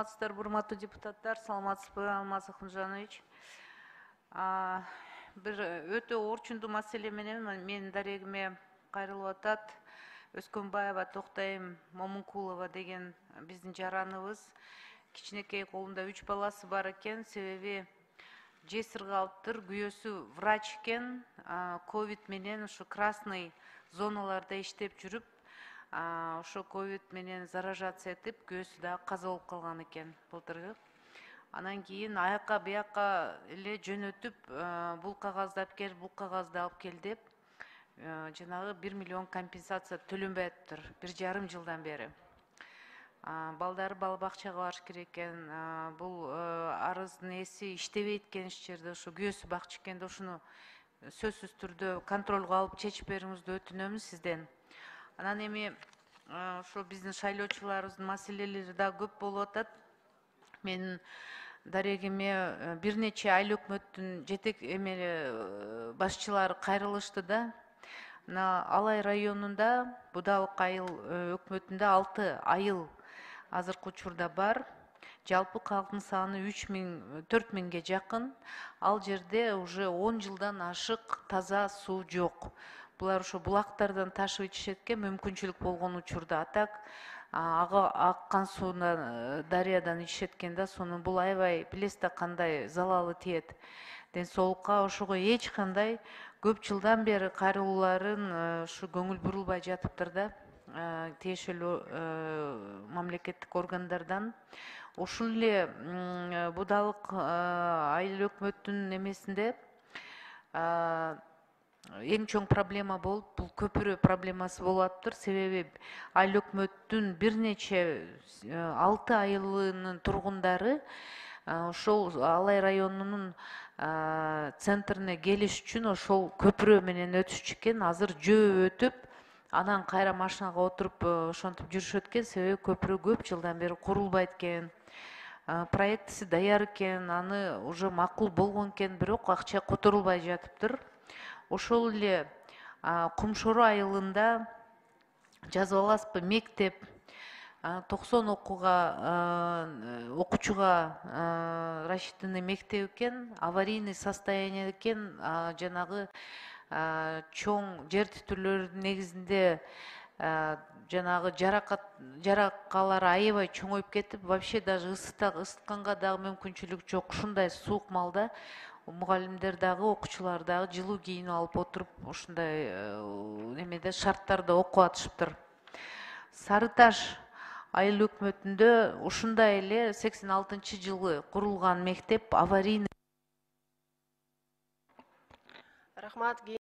Урматтуу депутаттар, саламатсызбы, Алмаз Акмжанович. Бир өтө орчундуу маселе менен менин дарегиме кайрылып атат. Өскөнбаева Токтайым Момункулова деген биздин жараныбыз. Кичинекей колунда 3 баласы бар экен, себеби жесир калыптыр. Күйөөсү врач экен, ковид менен ушу красный зоналарда иштеп жүрүп, ошо ковид менен заражация этип, күйөөсү дагы каза болуп калган экен былтыргы. Анан кийин аяка бияка эле жөнөтүп, бул кагазды алып кел, бул кагазды алып кел деп, жанагы 1 миллион компенсация төлөнбөй атыптыр 1,5 жылдан бери. Балдары бала бакчага барыш керек экен. Бул арыздын ээси иштебейт экен иш жерде, ошо күйөөсү бакчы экен да, ушуну сөзсүз түрдө контролго алып чечип берүүңүздү өтүнөмүз сизден. Анан эми ошо биздин шайлоочуларыбыздын маселелери да көп болуп атат. Менин дарегиме бир нече айыл өкмөттүн жетек башчылары кайрылышты да. Алай районунда Будалык айыл өкмөтүндө 6 айыл азыркы учурда бар. Жалпы калктын саны 4 миңге жакын. Ал жерде уже 10 жылдан ашык таза суу жок. Булар ошо булактардан ташып ичишет экен, мүмкүнчүлүк болгон учурда. Атак аккан сууна дарыядан ичишет экен да, сонун бул аябай билесиз да кандай залалы тиет ден соолукка. Ошого эч кандай көп жылдан бери кайрылууларын ушу көңүл бурулбай жатыптыр да, тиешелүү мамлекеттик органдардан. Ушул эле Будалык айыл өкмөттүн эмесинде эң чоң проблема болуп, бул көпүрө проблемасы болуп атыптыр. Себеби айыл өкмөттүн бир нече 6 айылынын тургундары ошол Алай районунун центрине келиш үчүн ошол көпүрө менен өтүшчү экен. Азыр жөө өтүп, анан кайра машинага отуруп ошентип жүрүшөт экен. Себеби көпүрө көп жылдан бери курулбайт экен. Проектиси даяр экен, аны уже макул болгон экен, бирок акча которулбай жатыптыр. Ошол эле Кумшору айылында жазып аласызбы, мектеп 90 окуучуга рассчитанный мектеп экен, аварийный состояние экен. Жанагы чоң жер титүүлөрдүн негизинде жанагы жаракалары аябай чоңоюп кетип, вообще даже ысытканга дагы мүмкүнчүлүк жок. Ушундай суук малда мугалимдер дагы, окуучулар дагы жылуу кийинип алып отуруп, ушундай немеде шарттарда окуп атышыптыр. Сары Таш айыл өкмөтүндө ушундай эле 86-жылы курулган мектеп аварийный. Рахмат.